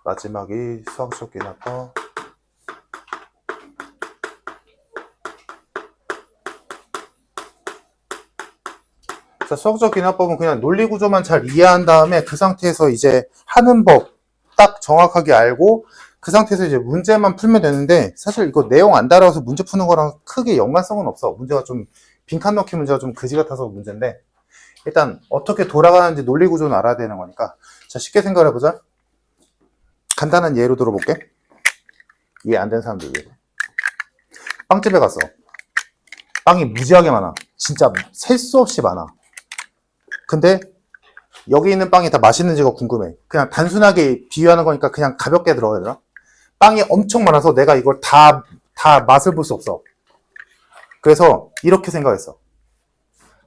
마지막이 수학적 기납법. 자, 수학적 기납법은 그냥 논리 구조만 잘 이해한 다음에 그 상태에서 이제 하는 법 딱 정확하게 알고 그 상태에서 이제 문제만 풀면 되는데, 사실 이거 내용 안 따라와서 문제 푸는 거랑 크게 연관성은 없어. 문제가 좀 빈칸 넣기 문제가 좀 그지 같아서 문제인데, 일단 어떻게 돌아가는지 논리 구조는 알아야 되는 거니까. 자, 쉽게 생각해 보자. 간단한 예로 들어볼게. 이해 안 되는 사람들 위해. 빵집에 갔어. 빵이 무지하게 많아. 진짜 셀 수 없이 많아. 근데 여기 있는 빵이 다 맛있는지가 궁금해. 그냥 단순하게 비유하는 거니까 그냥 가볍게 들어가야 되나? 빵이 엄청 많아서 내가 이걸 다 맛을 볼 수 없어. 그래서 이렇게 생각했어.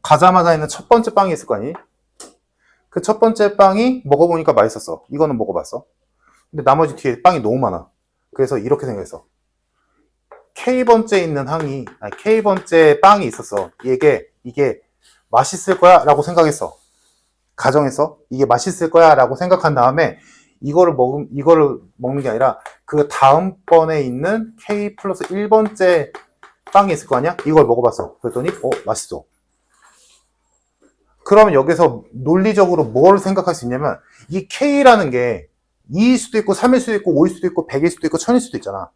가자마자 있는 첫 번째 빵이 있을 거 아니? 그 첫 번째 빵이 먹어보니까 맛있었어. 이거는 먹어봤어. 근데 나머지 뒤에 빵이 너무 많아. 그래서 이렇게 생각했어. K번째 있는 K번째 빵이 있었어. 이게 맛있을 거야 라고 생각했어. 가정했어. 이게 맛있을 거야 라고 생각한 다음에 이거를 먹는 게 아니라 그 다음번에 있는 K 플러스 1번째 빵이 있을 거 아니야? 이걸 먹어봤어. 그랬더니 맛있어. 그러면 여기서 논리적으로 뭘 생각할 수 있냐면, 이 K라는 게 2일 수도 있고 3일 수도 있고 5일 수도 있고 100일 수도 있고 1000일 수도 있잖아.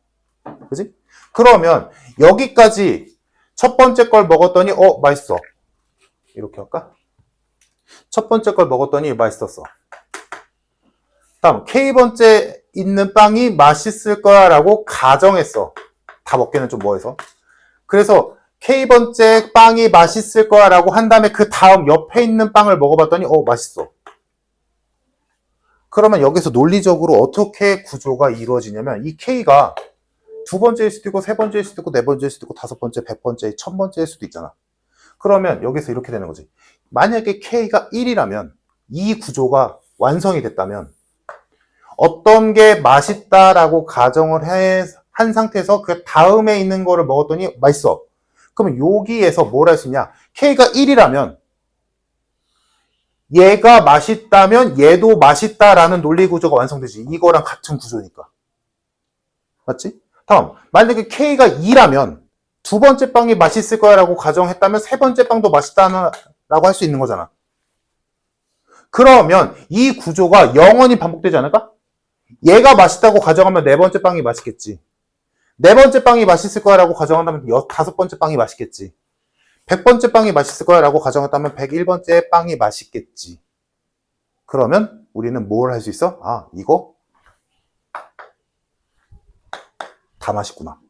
그지? 그러면 여기까지 첫 번째 걸 먹었더니 맛있어. 이렇게 할까? 첫 번째 걸 먹었더니 맛있었어. 다음 K번째 있는 빵이 맛있을 거야 라고 가정했어. 다 먹기는 좀 뭐해서. 그래서 K번째 빵이 맛있을 거야 라고 한 다음에 그 다음 옆에 있는 빵을 먹어봤더니 맛있어. 그러면 여기서 논리적으로 어떻게 구조가 이루어지냐면, 이 K가 두 번째일 수도 있고 세 번째일 수도 있고 네 번째일 수도 있고 다섯 번째, 100번째, 1000번째일 수도 있잖아. 그러면 여기서 이렇게 되는 거지. 만약에 K가 1이라면, 이 구조가 완성이 됐다면 어떤 게 맛있다라고 가정을 한 상태에서 그 다음에 있는 거를 먹었더니 맛있어. 그러면 여기에서 뭘 할 수 있냐? K가 1이라면 얘가 맛있다면 얘도 맛있다라는 논리 구조가 완성되지. 이거랑 같은 구조니까. 맞지? 다음, 만약에 K가 2라면 두 번째 빵이 맛있을 거야 라고 가정했다면 세 번째 빵도 맛있다라고 할 수 있는 거잖아. 그러면 이 구조가 영원히 반복되지 않을까? 얘가 맛있다고 가정하면 네 번째 빵이 맛있겠지. 네 번째 빵이 맛있을 거야 라고 가정한다면 다섯 번째 빵이 맛있겠지. 100번째 빵이 맛있을 거야 라고 가정했다면 101번째 빵이 맛있겠지. 그러면 우리는 뭘 할 수 있어? 이거 다 맛있구나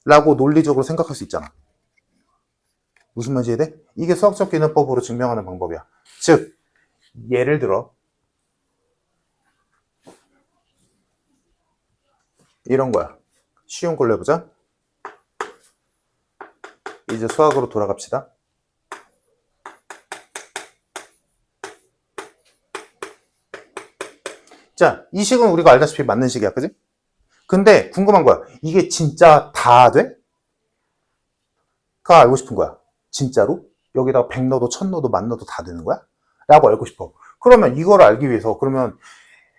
라고 논리적으로 생각할 수 있잖아. 무슨 말인지 이해돼? 이게 수학적 기능법으로 증명하는 방법이야. 즉, 예를 들어 이런 거야. 쉬운 걸로 해보자. 이제 수학으로 돌아갑시다. 자, 이 식은 우리가 알다시피 맞는 식이야. 그지? 근데 궁금한 거야. 이게 진짜 다 돼? 가 알고 싶은 거야. 진짜로? 여기다가 100 넣어도 1000 넣어도 1000 넣어도 다 되는 거야? 라고 알고 싶어. 그러면 이걸 알기 위해서, 그러면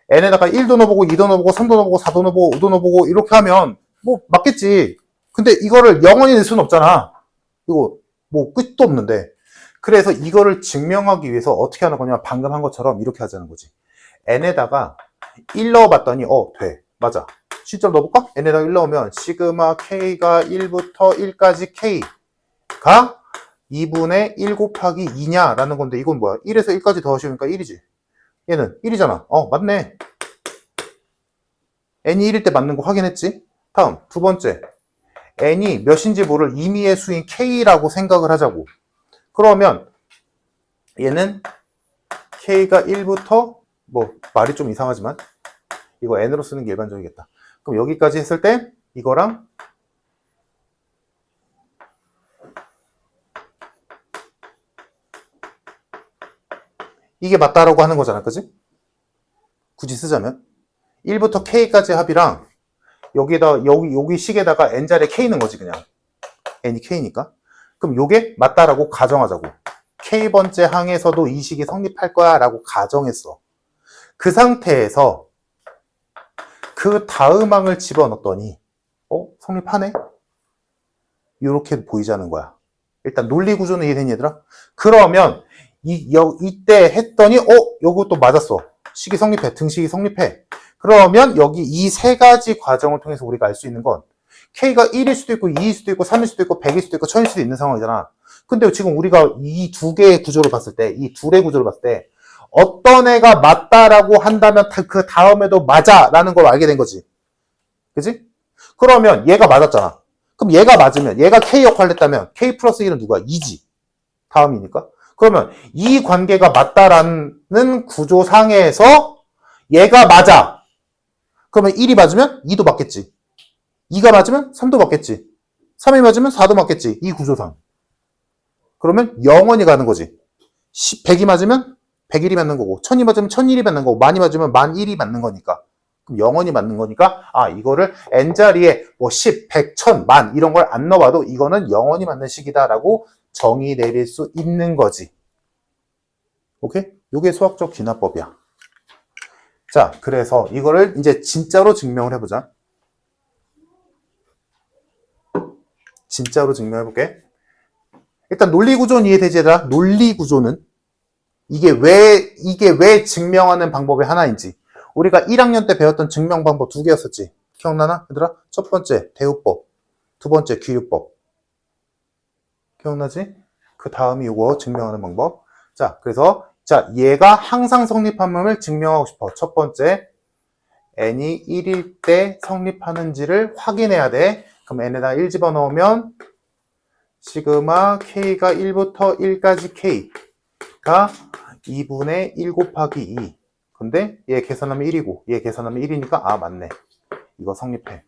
n에다가 1도 넣어보고 2도 넣어보고 3도 넣어보고 4도 넣어보고 5도 넣어보고 이렇게 하면 뭐 맞겠지. 근데 이거를 영원히 낼 수는 없잖아. 이거 뭐 끝도 없는데. 그래서 이거를 증명하기 위해서 어떻게 하는 거냐, 방금 한 것처럼 이렇게 하자는 거지. n에다가 1 넣어봤더니 돼. 맞아. 실제로 넣어볼까? n에다가 1 넣으면 시그마 k가 1부터 1까지 k가 2분의 1 곱하기 2냐 라는 건데, 이건 뭐야? 1에서 1까지 더하시니까 1이지. 얘는 1이잖아. 맞네. n이 1일 때 맞는 거 확인했지? 다음 두 번째, n이 몇인지 모를 임의의 수인 k라고 생각을 하자고. 그러면 얘는 k가 1부터, 뭐 말이 좀 이상하지만 이거 n으로 쓰는 게 일반적이겠다. 그럼 여기까지 했을 때 이거랑 이게 맞다라고 하는 거잖아. 그지? 굳이 쓰자면 1부터 k까지 합이랑 여기 식에다가 n자리에 k 는 거지. 그냥 n이 k니까. 그럼 요게 맞다라고 가정하자고. k번째 항에서도 이 식이 성립할 거야 라고 가정했어. 그 상태에서 그 다음 항을 집어넣었더니 성립하네? 이렇게 보이자는 거야. 일단 논리 구조는 이해되니 얘들아? 그러면 이때 했더니 요것도 맞았어. 식이 성립해. 등식이 성립해. 그러면 여기 이 세 가지 과정을 통해서 우리가 알 수 있는 건 K가 1일 수도 있고 2일 수도 있고 3일 수도 있고 100일 수도 있고 1000일 수도 있는 상황이잖아. 근데 지금 우리가 이 두 개의 구조를 봤을 때, 이 둘의 구조를 봤을 때 어떤 애가 맞다라고 한다면 그 다음에도 맞아라는 걸 알게 된 거지. 그지? 그러면 얘가 맞았잖아. 그럼 얘가 맞으면 얘가 K 역할을 했다면 K 플러스 1은 누구야? 2지. 다음이니까. 그러면 이 관계가 맞다라는 구조상에서 얘가 맞아. 그러면 1이 맞으면 2도 맞겠지. 2가 맞으면 3도 맞겠지. 3이 맞으면 4도 맞겠지. 이 구조상. 그러면 영원히 가는 거지. 100이 맞으면 100일이 맞는 거고 1000이 맞으면 1000일이 맞는 거고 만이 맞으면 1000일이 맞는 거니까. 그럼 영원히 맞는 거니까 이거를 n자리에 10, 100, 1000, 만 이런 걸 안 넣어봐도 이거는 영원히 맞는 식이다라고 정의 내릴 수 있는 거지. 오케이? 요게 수학적 귀납법이야. 자, 그래서 이거를 이제 진짜로 증명을 해보자. 진짜로 증명해볼게. 일단 논리구조는 이해되지 얘들아? 논리구조는 이게 왜 증명하는 방법의 하나인지. 우리가 1학년 때 배웠던 증명 방법 2개였었지. 기억나나? 얘들아? 첫 번째 대우법, 두 번째 귀류법. 기억나지? 그 다음이 이거 증명하는 방법. 자, 그래서 얘가 항상 성립함을 증명하고 싶어. 첫 번째, n이 1일 때 성립하는지를 확인해야 돼. 그럼 n에다 1 집어넣으면 시그마 k가 1부터 1까지 k가 2분의 1 곱하기 2. 근데 얘 계산하면 1이고 얘 계산하면 1이니까 맞네. 이거 성립해.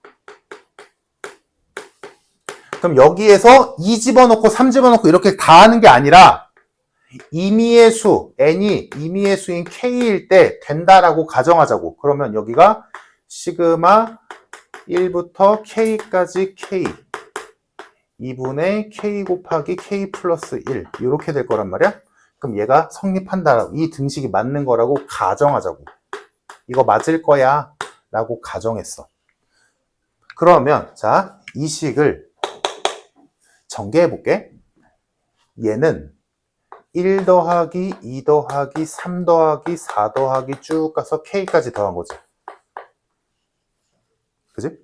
그럼 여기에서 2 집어넣고 3 집어넣고 이렇게 다 하는 게 아니라 임의의 수, n이 임의의 수인 k일 때 된다라고 가정하자고. 그러면 여기가 시그마 1부터 k까지 k 2분의 k 곱하기 k 플러스 1 이렇게 될 거란 말이야. 그럼 얘가 성립한다라고, 이 등식이 맞는 거라고 가정하자고. 이거 맞을 거야 라고 가정했어. 그러면 이 식을 전개해 볼게. 얘는 1 더하기 2 더하기 3 더하기 4 더하기 쭉 가서 k까지 더한 거지. 그지?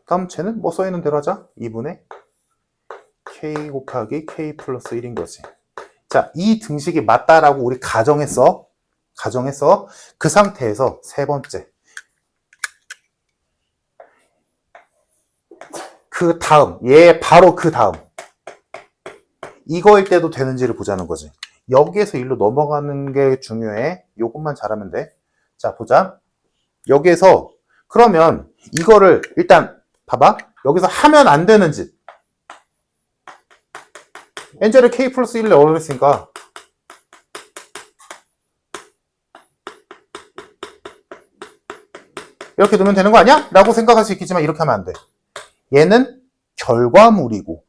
다음 쟤는 뭐 써있는 대로 하자. 2분의 k 곱하기 k 플러스 1인 거지. 자, 이 등식이 맞다라고 우리 가정했어. 그 상태에서 세 번째. 그 다음, 바로 그 다음. 이거일 때도 되는지를 보자는 거지. 여기에서 일로 넘어가는 게 중요해. 요것만 잘하면 돼. 자, 보자. 여기에서 그러면 이거를 일단 봐봐. 여기서 하면 안 되는 짓. n자를 k 플러스 1을 넣어버렸으니까 이렇게 넣으면 되는 거 아니야? 라고 생각할 수 있겠지만 이렇게 하면 안 돼. 얘는 결과물이고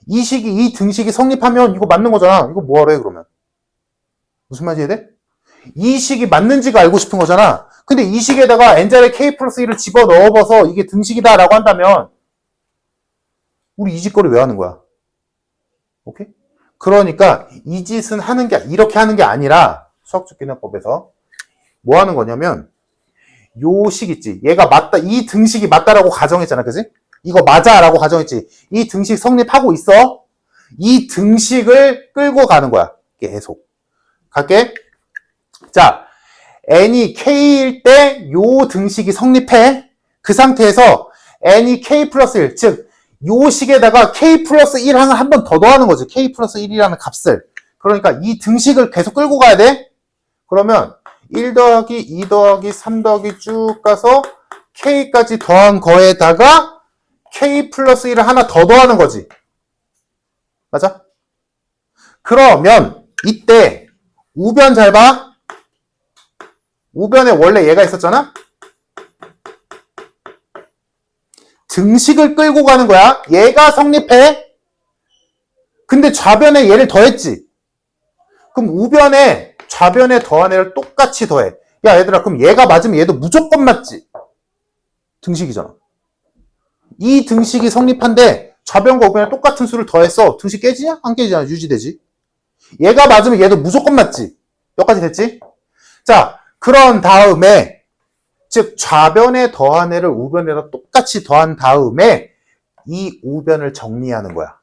이 등식이 성립하면 이거 맞는 거잖아. 이거 뭐하러 해 그러면? 무슨 말인지 이해돼? 이 식이 맞는지가 알고 싶은 거잖아. 근데 이 식에다가 n자를 k 플러스 1을 집어넣어서 이게 등식이다 라고 한다면 우리 이 짓거리 왜 하는 거야? 오케이? 그러니까 이 짓은 이렇게 하는 게 아니라 수학적 기납법에서 뭐 하는 거냐면 요 식 있지. 얘가 맞다. 이 등식이 맞다라고 가정했잖아. 그지? 이거 맞아 라고 가정했지. 이 등식 성립하고 있어. 이 등식을 끌고 가는 거야. 계속. 갈게. 자, n이 k일 때 요 등식이 성립해. 그 상태에서 n이 k 플러스 1, 즉 요 식에다가 k 플러스 1항을 한 번 더 더하는 거지. k 플러스 1이라는 값을. 그러니까 이 등식을 계속 끌고 가야 돼. 그러면 1 더하기 2 더하기 3 더하기 쭉 가서 k까지 더한 거에다가 k 플러스 1을 하나 더 더하는 거지. 맞아? 그러면 이때 우변 잘 봐. 우변에 원래 얘가 있었잖아? 등식을 끌고 가는 거야. 얘가 성립해. 근데 좌변에 얘를 더했지. 그럼 우변에 좌변에 더한 애를 똑같이 더해. 야, 얘들아, 그럼 얘가 맞으면 얘도 무조건 맞지? 등식이잖아. 이 등식이 성립한데 좌변과 우변에 똑같은 수를 더했어. 등식 깨지냐? 안 깨지냐? 유지되지. 얘가 맞으면 얘도 무조건 맞지. 여기까지 됐지? 자, 그런 다음에 즉 좌변에 더한 애를 우변에다 똑같이 더한 다음에 이 우변을 정리하는 거야.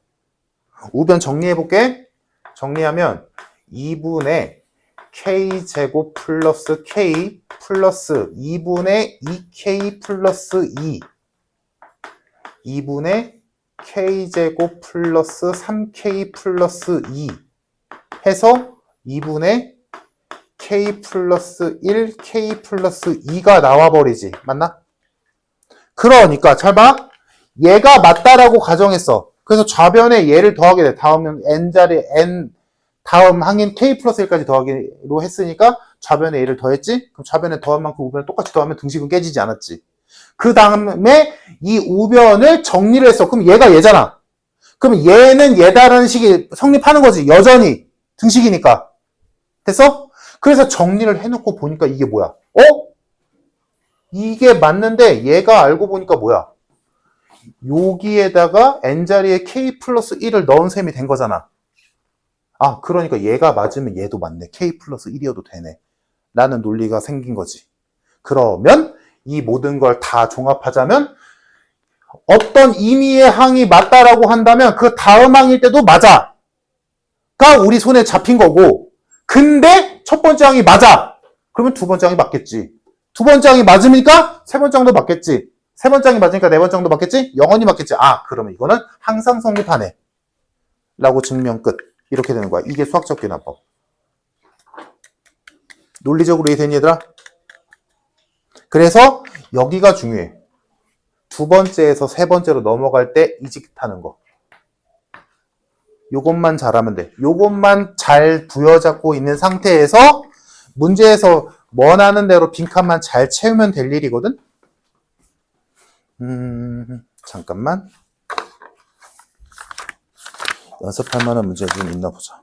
우변 정리해볼게. 정리하면 2분의 k제곱 플러스 k 플러스 2분의 2k 플러스 2 2분의 k제곱 플러스 3k 플러스 2 해서 2분의 k 플러스 1, k 플러스 2가 나와버리지. 맞나? 그러니까 잘 봐. 얘가 맞다라고 가정했어. 그래서 좌변에 얘를 더하게 돼. 다음은 n자리 n 다음 항인 k 플러스 1까지 더하기로 했으니까 좌변에 얘를 더했지? 그럼 좌변에 더한 만큼 우변을 똑같이 더하면 등식은 깨지지 않았지. 그 다음에 이 우변을 정리를 했어. 그럼 얘가 얘잖아. 그럼 얘는 얘다라는 식이 성립하는 거지. 여전히 등식이니까. 됐어? 그래서 정리를 해놓고 보니까 이게 뭐야? 이게 맞는데 얘가 알고 보니까 뭐야? 여기에다가 n자리에 k 플러스 1을 넣은 셈이 된 거잖아. 아, 그러니까 얘가 맞으면 얘도 맞네. k 플러스 1이어도 되네. 라는 논리가 생긴 거지. 그러면 이 모든 걸 다 종합하자면 어떤 임의의 항이 맞다라고 한다면 그 다음 항일 때도 맞아. 가 우리 손에 잡힌 거고, 근데 첫 번째 항이 맞아. 그러면 두 번째 항이 맞겠지. 두 번째 항이 맞으니까 세 번째 항도 맞겠지. 세 번째 항이 맞으니까 네 번째 항도 맞겠지. 영원히 맞겠지. 아, 그러면 이거는 항상 성립하네. 라고 증명 끝. 이렇게 되는 거야. 이게 수학적 귀납법. 논리적으로 이해되니 얘들아? 그래서 여기가 중요해. 두 번째에서 세 번째로 넘어갈 때 이직하는 거. 요것만 잘하면 돼. 요것만 잘 부여잡고 있는 상태에서 문제에서 원하는 대로 빈칸만 잘 채우면 될 일이거든? 잠깐만. 연습할 만한 문제 좀 있나 보자.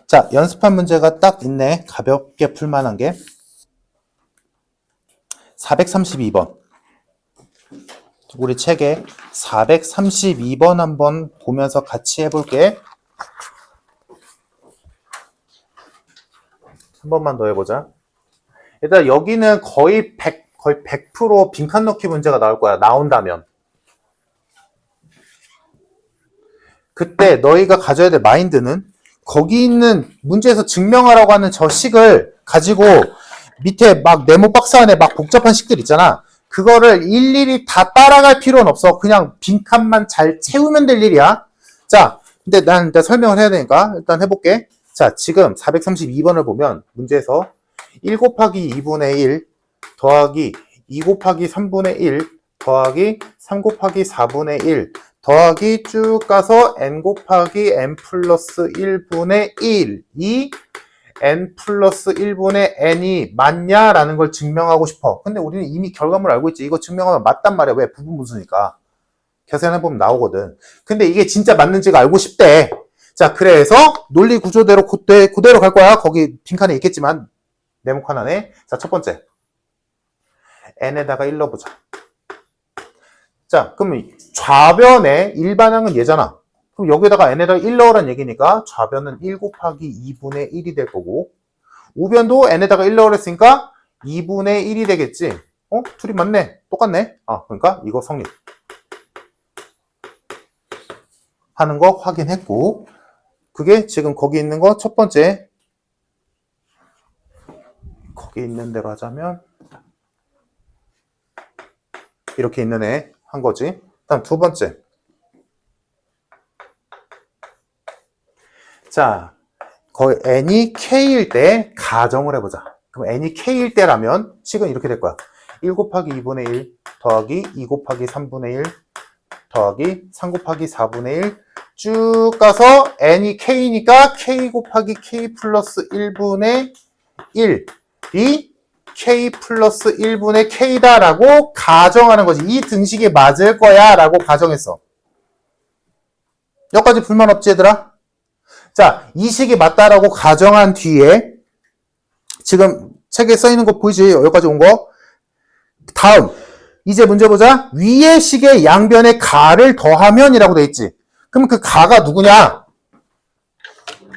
자, 연습한 문제가 딱 있네. 가볍게 풀만한 게. 432번. 우리 책에 432번 한번 보면서 같이 해볼게. 한 번만 더 해보자. 일단 여기는 거의 100% 빈칸 넣기 문제가 나올 거야. 나온다면. 그때 너희가 가져야 될 마인드는 거기 있는 문제에서 증명하라고 하는 저 식을 가지고 밑에 막 네모 박스 안에 막 복잡한 식들 있잖아. 그거를 일일이 다 따라갈 필요는 없어. 그냥 빈칸만 잘 채우면 될 일이야. 자, 근데 난 일단 설명을 해야 되니까 일단 해볼게. 자, 지금 432번을 보면 문제에서 1 곱하기 2분의 1 더하기 2 곱하기 3분의 1 더하기 3 곱하기 4분의 1 더하기 쭉 가서 n 곱하기 n 플러스 1분의 1이 n 플러스 1분의 n이 맞냐라는 걸 증명하고 싶어. 근데 우리는 이미 결과물을 알고 있지. 이거 증명하면 맞단 말이야. 왜? 부분분수니까. 계산해보면 나오거든. 근데 이게 진짜 맞는지가 알고 싶대. 자, 그래서 논리 구조대로 그대로 갈 거야. 거기 빈칸에 있겠지만 네모칸 안에. 자, 첫 번째. n에다가 1 넣어보자. 자, 그럼 좌변에 일반항은 얘잖아. 그럼 여기다가 n에다가 1 넣으라는 얘기니까 좌변은 1 곱하기 2분의 1이 될 거고 우변도 n에다가 1 넣으랬으니까 2분의 1이 되겠지. 둘이 맞네. 똑같네. 아, 그러니까 이거 성립. 하는 거 확인했고 그게 지금 거기 있는 거 첫 번째. 거기 있는 대로 하자면 이렇게 있는 애 한 거지. 다음 두 번째. 자, 거의 n이 k일 때 가정을 해보자. 그럼 n이 k일 때라면 식은 이렇게 될 거야. 1 곱하기 2분의 1 더하기 2 곱하기 3분의 1 더하기 3 곱하기 4분의 1 쭉 가서 n이 k니까 k 곱하기 k 플러스 1분의 1이 k 플러스 1분의 k다라고 가정하는 거지. 이 등식이 맞을 거야 라고 가정했어. 여기까지 불만 없지 얘들아? 자, 이 식이 맞다라고 가정한 뒤에 지금 책에 써있는 거 보이지? 여기까지 온 거. 다음 이제 문제 보자. 위의 식의 양변에 가를 더하면 이라고 돼 있지. 그럼 그 가가 누구냐?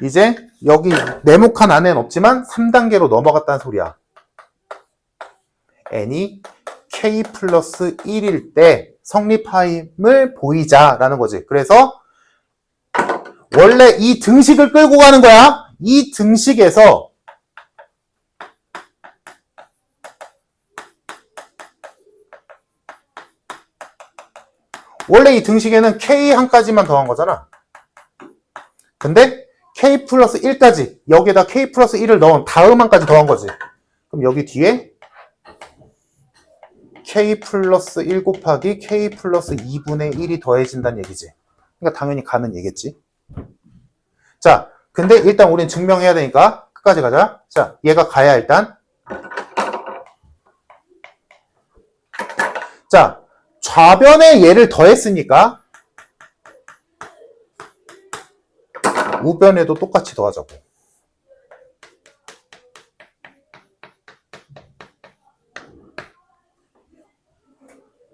이제 여기 네모칸 안에는 없지만 3단계로 넘어갔다는 소리야. n이 k 플러스 1일 때 성립함을 보이자라는 거지. 그래서 원래 이 등식을 끌고 가는 거야. 이 등식에서 원래 이 등식에는 k 한 가지만 더한 거잖아. 근데 k 플러스 1까지 여기에다 k 플러스 1을 넣은 다음 한까지 더한 거지. 그럼 여기 뒤에 k 플러스 1 곱하기 k 플러스 2분의 1이 더해진다는 얘기지. 그러니까 당연히 가는 얘기겠지. 자, 근데 일단 우린 증명해야 되니까 끝까지 가자. 자, 얘가 가야 일단. 자, 좌변에 얘를 더했으니까 우변에도 똑같이 더하자고.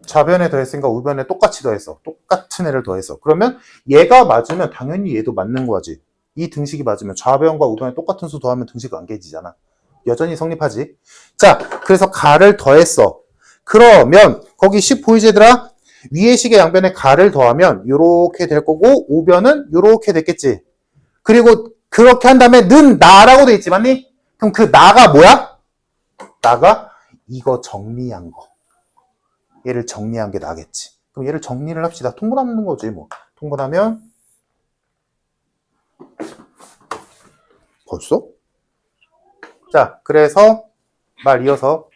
좌변에 더했으니까 우변에 똑같이 더했어. 똑같은 애를 더했어. 그러면 얘가 맞으면 당연히 얘도 맞는 거지. 이 등식이 맞으면 좌변과 우변에 똑같은 수 더하면 등식이 안 깨지잖아. 여전히 성립하지. 자, 그래서 가를 더했어. 그러면 거기 식 보이지 얘들아? 위의 식의 양변에 가를 더하면 요렇게 될 거고 우변은 요렇게 됐겠지. 그리고 그렇게 한 다음에 는 나라고 돼 있지 맞니? 그럼 그 나가 뭐야? 나가 이거 정리한 거. 얘를 정리한 게 나겠지. 그럼 얘를 정리를 합시다. 통분하는 거지 뭐. 통분하면 벌써? 자, 그래서 말 이어서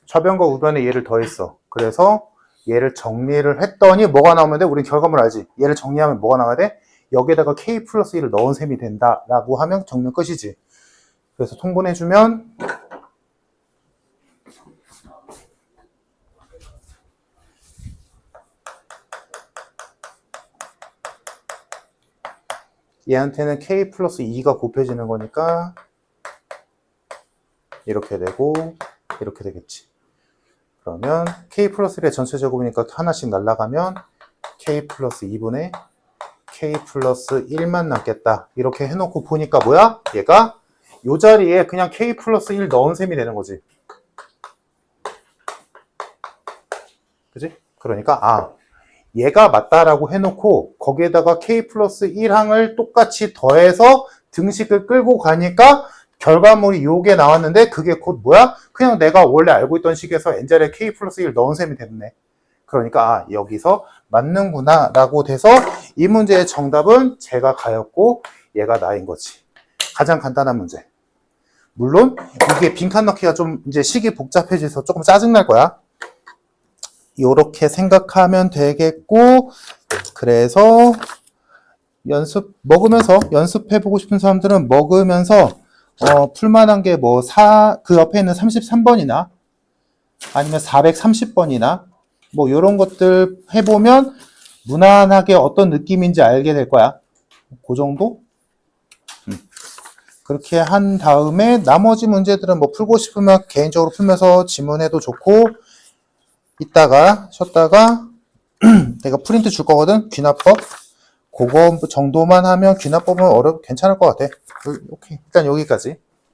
좌변과 우변에 얘를 더했어. 그래서 얘를 정리를 했더니 뭐가 나오면 돼? 우린 결과물 알지? 얘를 정리하면 뭐가 나와야 돼? 여기에다가 k 플러스 1을 넣은 셈이 된다라고 하면 정리는 끝이지. 그래서 통분해주면 얘한테는 k 플러스 2가 곱해지는 거니까 이렇게 되고 이렇게 되겠지. 그러면 k 플러스 1의 전체 제곱이니까 하나씩 날아가면 k 플러스 2분의 k 플러스 1만 남겠다. 이렇게 해놓고 보니까 뭐야? 얘가 이 자리에 그냥 k 플러스 1 넣은 셈이 되는 거지. 그지? 그러니까 얘가 맞다라고 해놓고 거기에다가 k 플러스 1항을 똑같이 더해서 등식을 끌고 가니까 결과물이 요게 나왔는데 그게 곧 뭐야? 그냥 내가 원래 알고 있던 식에서 n자리에 k 플러스 1 넣은 셈이 됐네. 그러니까 여기서 맞는구나 라고 돼서 이 문제의 정답은 제가 가였고 얘가 나인 거지. 가장 간단한 문제. 물론 이게 빈칸 넣기가 좀 이제 식이 복잡해져서 조금 짜증날 거야. 요렇게 생각하면 되겠고, 그래서 먹으면서 연습해보고 싶은 사람들은 먹으면서 풀만한 게 뭐 그 옆에 있는 33번이나 아니면 430번이나 뭐 요런 것들 해보면 무난하게 어떤 느낌인지 알게 될 거야. 그 정도? 그렇게 한 다음에 나머지 문제들은 뭐 풀고 싶으면 개인적으로 풀면서 지문해도 좋고, 이따가 쉬었다가 내가 프린트 줄 거거든. 귀납법 그거 정도만 하면 귀납법은 괜찮을 것 같아. 오케이, 일단 여기까지.